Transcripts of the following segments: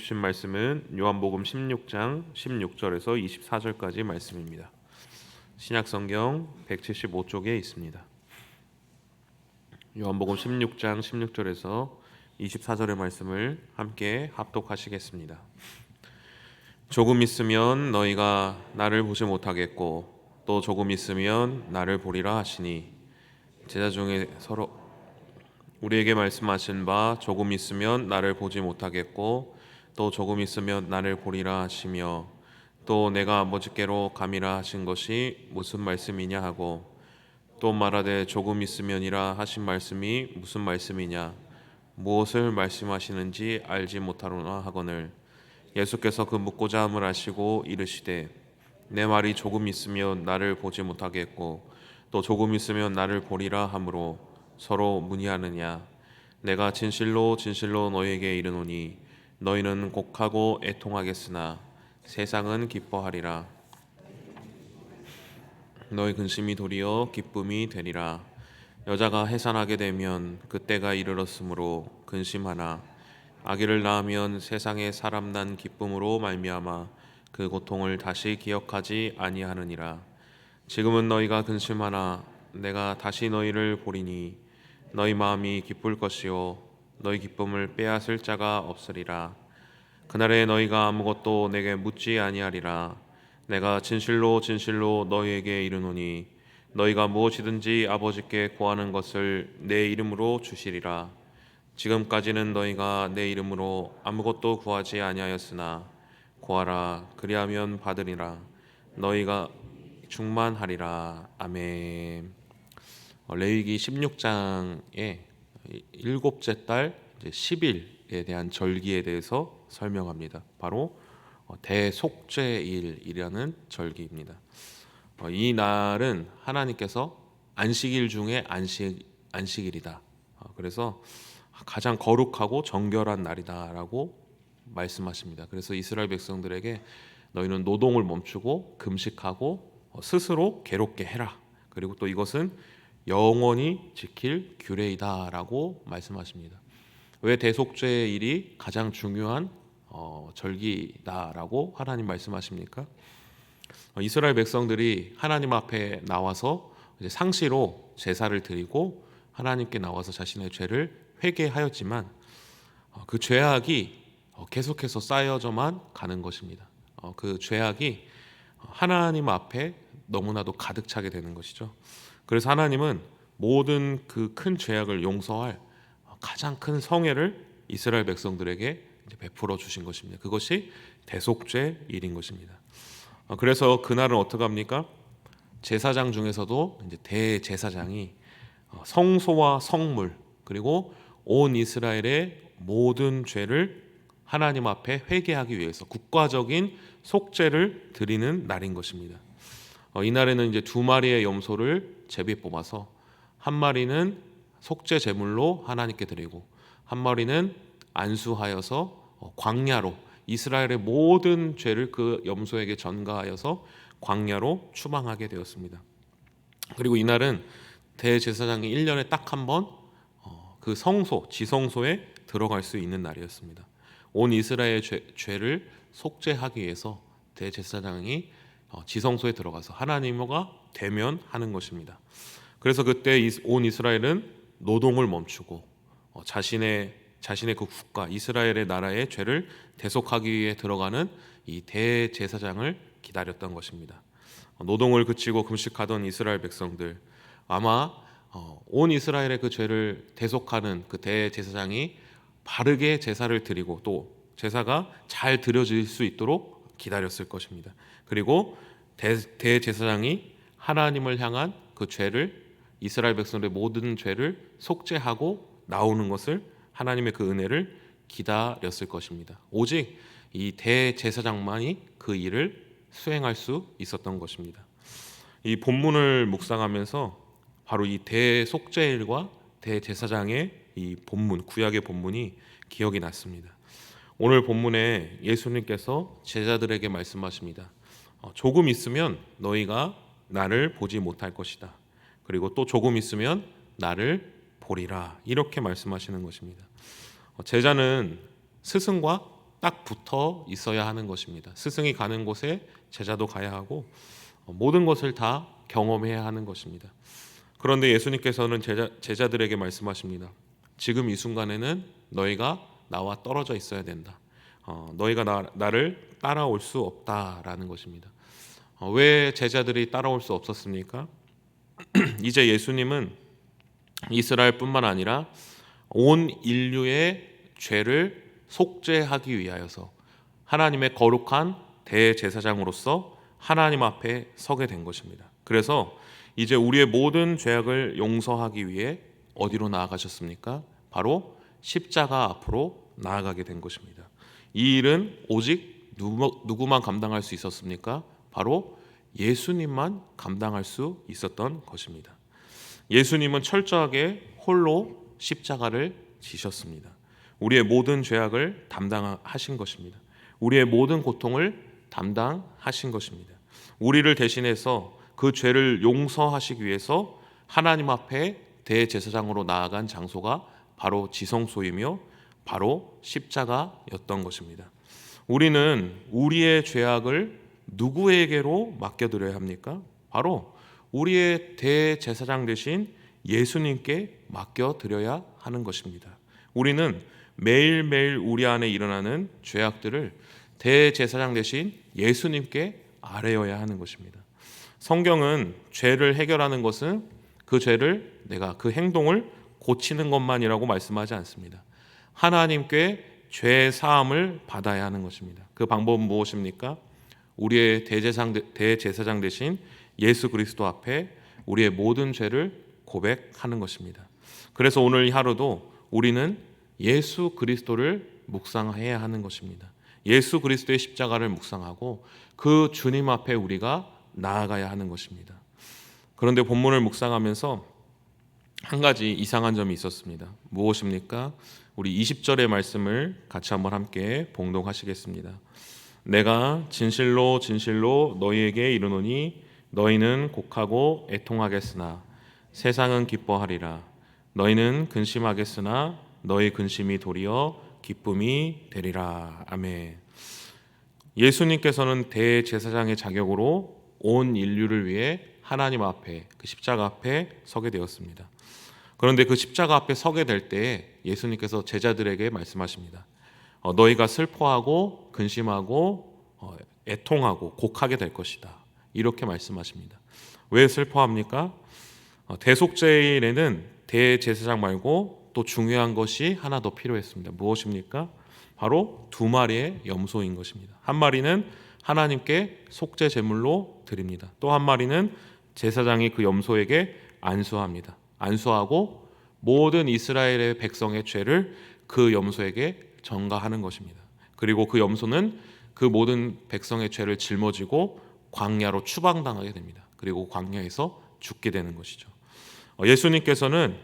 주신 말씀은 요한복음 16장 16절에서 24절까지 말씀입니다. 신약성경 175쪽에 있습니다. 요한복음 16장 16절에서 24절의 말씀을 함께 합독하시겠습니다. 조금 있으면 너희가 나를 보지 못하겠고 또 조금 있으면 나를 보리라 하시니 제자 중에 서로 우리에게 말씀하신 바 조금 있으면 나를 보지 못하겠고 또 조금 있으면 나를 보리라 하시며 또 내가 아버지께로 감이라 하신 것이 무슨 말씀이냐 하고 또 말하되 조금 있으면이라 하신 말씀이 무슨 말씀이냐 무엇을 말씀하시는지 알지 못하노라 하거늘 예수께서 그 묻고자 함을 아시고 이르시되 내 말이 조금 있으면 나를 보지 못하겠고 또 조금 있으면 나를 보리라 하므로 서로 문의하느냐 내가 진실로 진실로 너희에게 이르노니 너희는 곡하고 애통하겠으나 세상은 기뻐하리라. 너희 근심이 도리어 기쁨이 되리라. 여자가 해산하게 되면 그때가 이르렀으므로 근심하나 아기를 낳으면 세상에 사람 난 기쁨으로 말미암아 그 고통을 다시 기억하지 아니하느니라. 지금은 너희가 근심하나 내가 다시 너희를 보리니 너희 마음이 기쁠 것이요 너희 기쁨을 빼앗을 자가 없으리라. 그날에 너희가 아무것도 내게 묻지 아니하리라. 내가 진실로 진실로 너희에게 이르노니 너희가 무엇이든지 아버지께 구하는 것을 내 이름으로 주시리라. 지금까지는 너희가 내 이름으로 아무것도 구하지 아니하였으나 구하라 그리하면 받으리라. 너희가 충만하리라. 아멘. 레위기 16장의 일곱째 달 10일에 대한 절기에 대해서 설명합니다. 바로 대속죄일이라는 절기입니다. 이 날은 하나님께서 안식일 중에 안식일이다. 그래서 가장 거룩하고 정결한 날이다라고 말씀하십니다. 그래서 이스라엘 백성들에게 너희는 노동을 멈추고 금식하고 스스로 괴롭게 해라. 그리고 또 이것은 영원히 지킬 규례이다라고 말씀하십니다. 왜 대속죄일이 가장 중요한 절기다라고 하나님 말씀하십니까? 이스라엘 백성들이 하나님 앞에 나와서 이제 상시로 제사를 드리고 하나님께 나와서 자신의 죄를 회개하였지만 그 죄악이 계속해서 쌓여져만 가는 것입니다. 그 죄악이 하나님 앞에 너무나도 가득 차게 되는 것이죠. 그래서 하나님은 모든 그 큰 죄악을 용서할 가장 큰 성회를 이스라엘 백성들에게 베풀어 주신 것입니다. 그것이 대속죄일인 것입니다. 그래서 그날은 어떻게 합니까? 제사장 중에서도 이제 대제사장이 성소와 성물 그리고 온 이스라엘의 모든 죄를 하나님 앞에 회개하기 위해서 국가적인 속죄를 드리는 날인 것입니다. 이날에는 이제 두 마리의 염소를 제비 뽑아서 한 마리는 속죄 제물로 하나님께 드리고 한 마리는 안수하여서 광야로 이스라엘의 모든 죄를 그 염소에게 전가하여서 광야로 추방하게 되었습니다. 그리고 이날은 대제사장이 1년에 딱 한 번 그 성소, 지성소에 들어갈 수 있는 날이었습니다. 온 이스라엘의 죄를 속죄하기 위해서 대제사장이 지성소에 들어가서 하나님과 대면하는 것입니다. 그래서 그때 온 이스라엘은 노동을 멈추고 자신의 그 국가 이스라엘의 나라의 죄를 대속하기 위해 들어가는 이 대제사장을 기다렸던 것입니다. 노동을 그치고 금식하던 이스라엘 백성들 아마 온 이스라엘의 그 죄를 대속하는 그 대제사장이 바르게 제사를 드리고 또 제사가 잘 드려질 수 있도록 기다렸을 것입니다. 그리고 대제사장이 하나님을 향한 그 죄를 이스라엘 백성들의 모든 죄를 속죄하고 나오는 것을 하나님의 그 은혜를 기다렸을 것입니다. 오직 이 대제사장만이 그 일을 수행할 수 있었던 것입니다. 이 본문을 묵상하면서 바로 이 대속죄일과 대제사장의 이 본문 구약의 본문이 기억이 났습니다. 오늘 본문에 예수님께서 제자들에게 말씀하십니다. 조금 있으면 너희가 나를 보지 못할 것이다. 그리고 또 조금 있으면 나를 보리라. 이렇게 말씀하시는 것입니다. 제자는 스승과 딱 붙어 있어야 하는 것입니다. 스승이 가는 곳에 제자도 가야 하고 모든 것을 다 경험해야 하는 것입니다. 그런데 예수님께서는 제자들에게 말씀하십니다. 지금 이 순간에는 너희가 나와 떨어져 있어야 된다. 너희가 나를 따라올 수 없다라는 것입니다. 왜 제자들이 따라올 수 없었습니까? 이제 예수님은 이스라엘뿐만 아니라 온 인류의 죄를 속죄하기 위하여서 하나님의 거룩한 대제사장으로서 하나님 앞에 서게 된 것입니다. 그래서 이제 우리의 모든 죄악을 용서하기 위해 어디로 나아가셨습니까? 바로 십자가 앞으로 나아가게 된 것입니다. 이 일은 오직 누구만 감당할 수 있었습니까? 바로 예수님만 감당할 수 있었던 것입니다. 예수님은 철저하게 홀로 십자가를 지셨습니다. 우리의 모든 죄악을 담당하신 것입니다. 우리의 모든 고통을 담당하신 것입니다. 우리를 대신해서 그 죄를 용서하시기 위해서 하나님 앞에 대제사장으로 나아간 장소가 바로 지성소이며 바로 십자가였던 것입니다. 우리는 우리의 죄악을 누구에게로 맡겨드려야 합니까? 바로 우리의 대제사장 되신 예수님께 맡겨드려야 하는 것입니다. 우리는 매일매일 우리 안에 일어나는 죄악들을 대제사장 되신 예수님께 아뢰어야 하는 것입니다. 성경은 죄를 해결하는 것은 그 죄를 내가 그 행동을 고치는 것만이라고 말씀하지 않습니다. 하나님께 죄 사함을 받아야 하는 것입니다. 그 방법은 무엇입니까? 우리의 대제사장 되신 예수 그리스도 앞에 우리의 모든 죄를 고백하는 것입니다. 그래서 오늘 하루도 우리는 예수 그리스도를 묵상해야 하는 것입니다. 예수 그리스도의 십자가를 묵상하고 그 주님 앞에 우리가 나아가야 하는 것입니다. 그런데 본문을 묵상하면서 한 가지 이상한 점이 있었습니다. 무엇입니까? 우리 20절의 말씀을 같이 한번 함께 봉독하시겠습니다. 내가 진실로 진실로 너희에게 이르노니 너희는 곡하고 애통하겠으나 세상은 기뻐하리라. 너희는 근심하겠으나 너희 근심이 도리어 기쁨이 되리라. 아멘. 예수님께서는 대제사장의 자격으로 온 인류를 위해 하나님 앞에 그 십자가 앞에 서게 되었습니다. 그런데 그 십자가 앞에 서게 될 때 예수님께서 제자들에게 말씀하십니다. 너희가 슬퍼하고 근심하고 애통하고 곡하게 될 것이다. 이렇게 말씀하십니다. 왜 슬퍼합니까? 대속죄일에는 대제사장 말고 또 중요한 것이 하나 더 필요했습니다. 무엇입니까? 바로 두 마리의 염소인 것입니다. 한 마리는 하나님께 속죄 제물로 드립니다. 또 한 마리는 제사장이 그 염소에게 안수합니다. 안수하고 모든 이스라엘의 백성의 죄를 그 염소에게 전가하는 것입니다. 그리고 그 염소는 그 모든 백성의 죄를 짊어지고 광야로 추방당하게 됩니다. 그리고 광야에서 죽게 되는 것이죠. 예수님께서는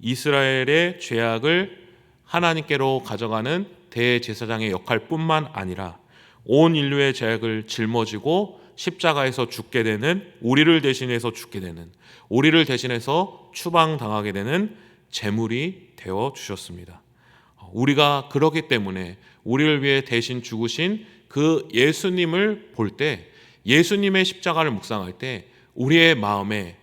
이스라엘의 죄악을 하나님께로 가져가는 대제사장의 역할뿐만 아니라 온 인류의 죄악을 짊어지고 십자가에서 죽게 되는, 우리를 대신해서 죽게 되는, 우리를 대신해서 추방당하게 되는 제물이 되어 주셨습니다. 우리가 그렇기 때문에 우리를 위해 대신 죽으신 그 예수님을 볼 때, 예수님의 십자가를 묵상할 때 우리의 마음에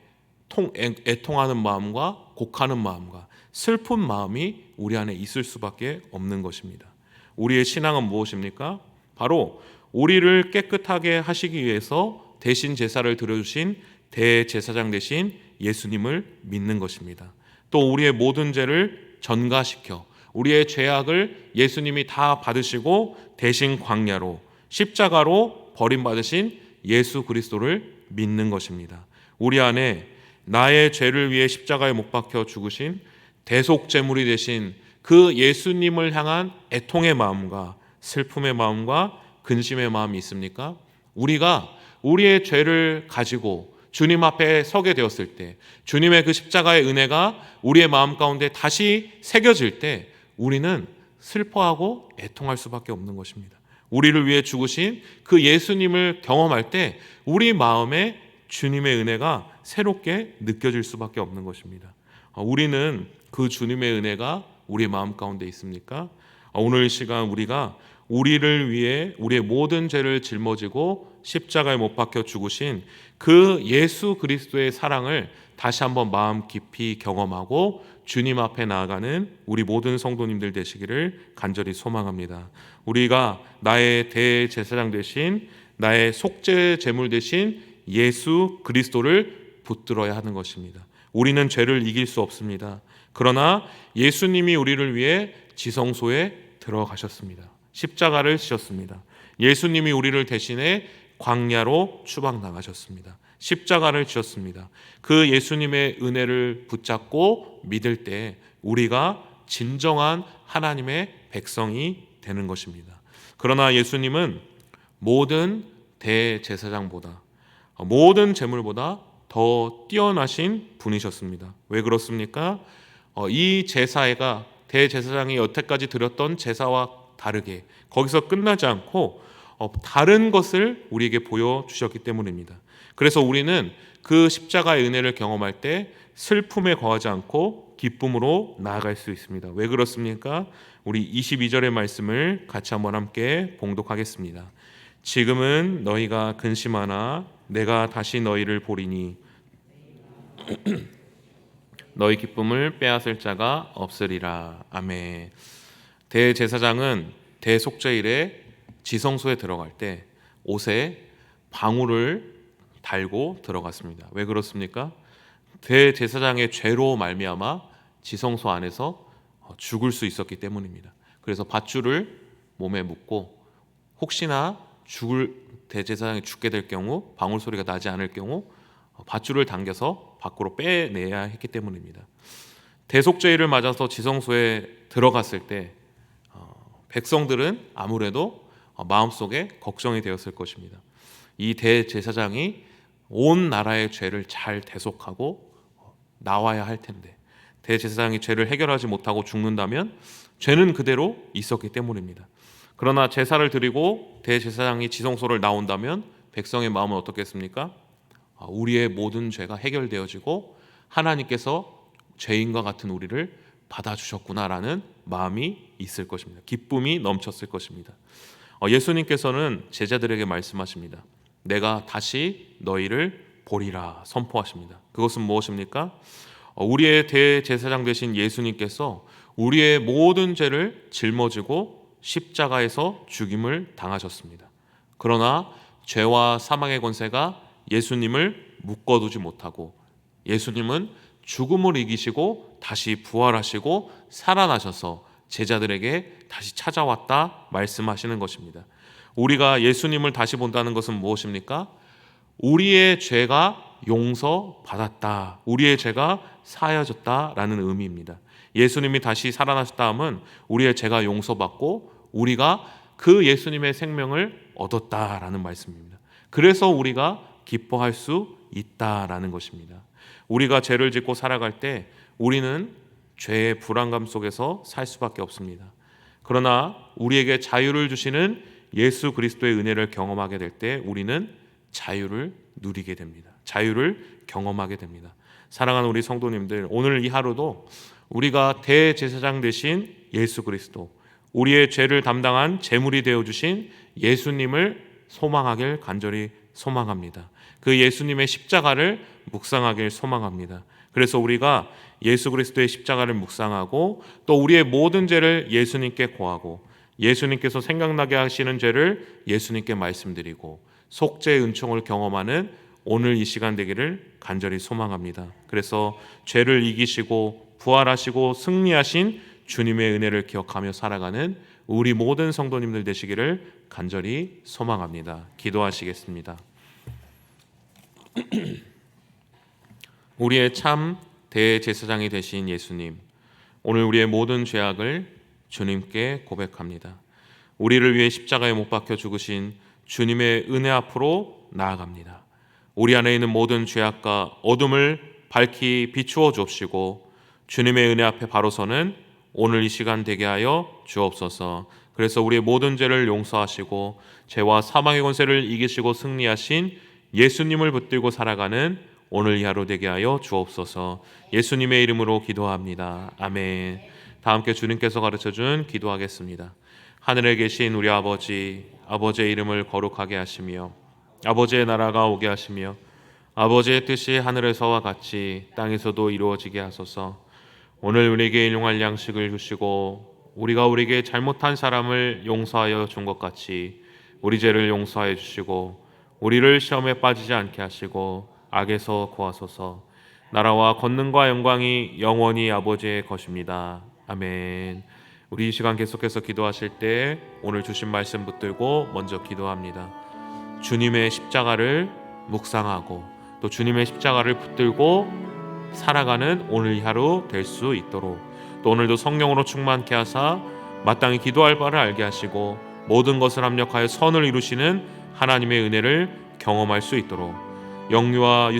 애통하는 마음과 곡하는 마음과 슬픈 마음이 우리 안에 있을 수밖에 없는 것입니다. 우리의 신앙은 무엇입니까? 바로 우리를 깨끗하게 하시기 위해서 대신 제사를 드려주신 대제사장 되신 예수님을 믿는 것입니다. 또 우리의 모든 죄를 전가시켜 우리의 죄악을 예수님이 다 받으시고 대신 광야로 십자가로 버림받으신 예수 그리스도를 믿는 것입니다. 우리 안에 나의 죄를 위해 십자가에 못 박혀 죽으신 대속제물이 되신 그 예수님을 향한 애통의 마음과 슬픔의 마음과 근심의 마음이 있습니까? 우리가 우리의 죄를 가지고 주님 앞에 서게 되었을 때, 주님의 그 십자가의 은혜가 우리의 마음 가운데 다시 새겨질 때 우리는 슬퍼하고 애통할 수밖에 없는 것입니다. 우리를 위해 죽으신 그 예수님을 경험할 때 우리 마음에 주님의 은혜가 새롭게 느껴질 수밖에 없는 것입니다. 우리는 그 주님의 은혜가 우리 마음 가운데 있습니까? 오늘 이 시간 우리가 우리를 위해 우리의 모든 죄를 짊어지고 십자가에 못 박혀 죽으신 그 예수 그리스도의 사랑을 다시 한번 마음 깊이 경험하고 주님 앞에 나아가는 우리 모든 성도님들 되시기를 간절히 소망합니다. 우리가 나의 대제사장 되신, 나의 속죄 제물 되신 예수 그리스도를 붙들어야 하는 것입니다. 우리는 죄를 이길 수 없습니다. 그러나 예수님이 우리를 위해 지성소에 들어가셨습니다. 십자가를 지셨습니다. 예수님이 우리를 대신해 광야로 추방당하셨습니다. 십자가를 지셨습니다. 그 예수님의 은혜를 붙잡고 믿을 때 우리가 진정한 하나님의 백성이 되는 것입니다. 그러나 예수님은 모든 대제사장보다, 모든 제물보다 더 뛰어나신 분이셨습니다. 왜 그렇습니까? 이 제사가 대제사장이 여태까지 드렸던 제사와 다르게 거기서 끝나지 않고 다른 것을 우리에게 보여주셨기 때문입니다. 그래서 우리는 그 십자가의 은혜를 경험할 때 슬픔에 거하지 않고 기쁨으로 나아갈 수 있습니다. 왜 그렇습니까? 우리 22절의 말씀을 같이 한번 함께 봉독하겠습니다. 지금은 너희가 근심하나 내가 다시 너희를 보리니 너희 기쁨을 빼앗을 자가 없으리라. 아멘. 대제사장은 대속죄일에 지성소에 들어갈 때 옷에 방울을 달고 들어갔습니다. 왜 그렇습니까? 대제사장의 죄로 말미암아 지성소 안에서 죽을 수 있었기 때문입니다. 그래서 밧줄을 몸에 묶고 혹시나 대제사장이 죽게 될 경우, 방울 소리가 나지 않을 경우 밧줄을 당겨서 밖으로 빼내야 했기 때문입니다. 대속죄일을 맞아서 지성소에 들어갔을 때 백성들은 아무래도 마음속에 걱정이 되었을 것입니다. 이 대제사장이 온 나라의 죄를 잘 대속하고 나와야 할 텐데 대제사장이 죄를 해결하지 못하고 죽는다면 죄는 그대로 있었기 때문입니다. 그러나 제사를 드리고 대제사장이 지성소를 나온다면 백성의 마음은 어떻겠습니까? 우리의 모든 죄가 해결되어지고 하나님께서 죄인과 같은 우리를 받아주셨구나라는 마음이 있을 것입니다. 기쁨이 넘쳤을 것입니다. 예수님께서는 제자들에게 말씀하십니다. 내가 다시 너희를 보리라 선포하십니다. 그것은 무엇입니까? 우리의 대제사장 되신 예수님께서 우리의 모든 죄를 짊어지고 십자가에서 죽임을 당하셨습니다. 그러나 죄와 사망의 권세가 예수님을 묶어두지 못하고 예수님은 죽음을 이기시고 다시 부활하시고 살아나셔서 제자들에게 다시 찾아왔다 말씀하시는 것입니다. 우리가 예수님을 다시 본다는 것은 무엇입니까? 우리의 죄가 용서받았다, 우리의 죄가 사하여졌다라는 의미입니다. 예수님이 다시 살아나셨다 함은 우리의 죄가 용서받고 우리가 그 예수님의 생명을 얻었다라는 말씀입니다. 그래서 우리가 기뻐할 수 있다라는 것입니다. 우리가 죄를 짓고 살아갈 때 우리는 죄의 불안감 속에서 살 수밖에 없습니다. 그러나 우리에게 자유를 주시는 예수 그리스도의 은혜를 경험하게 될 때 우리는 자유를 누리게 됩니다. 자유를 경험하게 됩니다. 사랑하는 우리 성도님들, 오늘 이 하루도 우리가 대제사장 되신 예수 그리스도, 우리의 죄를 담당한 제물이 되어주신 예수님을 소망하길 간절히 소망합니다. 그 예수님의 십자가를 묵상하길 소망합니다. 그래서 우리가 예수 그리스도의 십자가를 묵상하고 또 우리의 모든 죄를 예수님께 고하고 예수님께서 생각나게 하시는 죄를 예수님께 말씀드리고 속죄의 은총을 경험하는 오늘 이 시간 되기를 간절히 소망합니다. 그래서 죄를 이기시고 부활하시고 승리하신 주님의 은혜를 기억하며 살아가는 우리 모든 성도님들 되시기를 간절히 소망합니다. 기도하시겠습니다. 우리의 참 대제사장이 되신 예수님, 오늘 우리의 모든 죄악을 주님께 고백합니다. 우리를 위해 십자가에 못 박혀 죽으신 주님의 은혜 앞으로 나아갑니다. 우리 안에 있는 모든 죄악과 어둠을 밝히 비추어 주옵시고 주님의 은혜 앞에 바로 서는 오늘 이 시간 되게 하여 주옵소서. 그래서 우리의 모든 죄를 용서하시고 죄와 사망의 권세를 이기시고 승리하신 예수님을 붙들고 살아가는 오늘 이 하루 되게 하여 주옵소서. 예수님의 이름으로 기도합니다. 아멘. 다 함께 주님께서 가르쳐준 기도하겠습니다. 하늘에 계신 우리 아버지의 이름을 거룩하게 하시며 아버지의 나라가 오게 하시며 아버지의 뜻이 하늘에서와 같이 땅에서도 이루어지게 하소서. 오늘 우리에게 일용할 양식을 주시고 우리가 우리에게 잘못한 사람을 용서하여 준 것 같이 우리 죄를 용서하여 주시고 우리를 시험에 빠지지 않게 하시고 악에서 구하소서. 나라와 권능과 영광이 영원히 아버지의 것입니다. 아멘. 우리 이 시간 계속해서 기도하실 때 오늘 주신 말씀 붙들고 먼저 기도합니다. 주님의 십자가를 묵상하고 또 주님의 십자가를 붙들고 살아가는 오늘 하루 될 수 있도록, 또 오늘도 성령으로 충만케 하사 마땅히 기도할 바를 알게 하시고 모든 것을 합력하여 선을 이루시는 하나님의 은혜를 경험할 수 있도록, 영유아부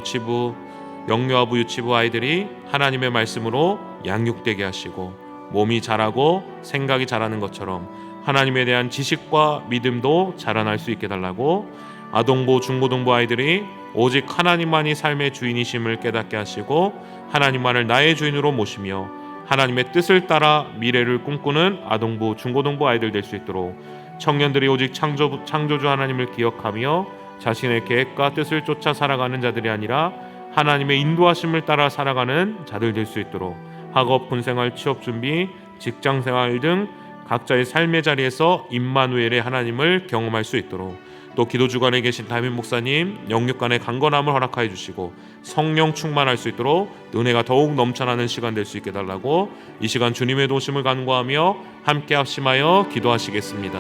유치부 아이들이 하나님의 말씀으로 양육되게 하시고 몸이 자라고 생각이 자라는 것처럼 하나님에 대한 지식과 믿음도 자라날 수 있게 달라고, 아동부 중고등부 아이들이 오직 하나님만이 삶의 주인이심을 깨닫게 하시고 하나님만을 나의 주인으로 모시며 하나님의 뜻을 따라 미래를 꿈꾸는 아동부 중고등부 아이들 될 수 있도록, 청년들이 오직 창조주 하나님을 기억하며 자신의 계획과 뜻을 쫓아 살아가는 자들이 아니라 하나님의 인도하심을 따라 살아가는 자들 될 수 있도록, 학업, 군생활, 취업준비, 직장생활 등 각자의 삶의 자리에서 임마누엘의 하나님을 경험할 수 있도록, 또 기도주간에 계신 담임 목사님 영육간의 강건함을 허락하여 주시고 성령 충만할 수 있도록 은혜가 더욱 넘쳐나는 시간 될 수 있게 달라고, 이 시간 주님의 도심을 간구하며 함께 합심하여 기도하시겠습니다.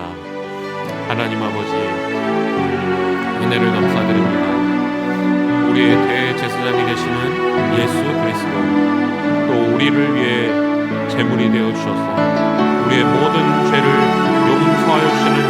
하나님 아버지, 은혜를 감사드립니다. 우리의 대제사장이 되시는 예수 그리스도, 또 우리를 위해 제물이 되어 주셔서 우리의 모든 죄를 용서하여 주시는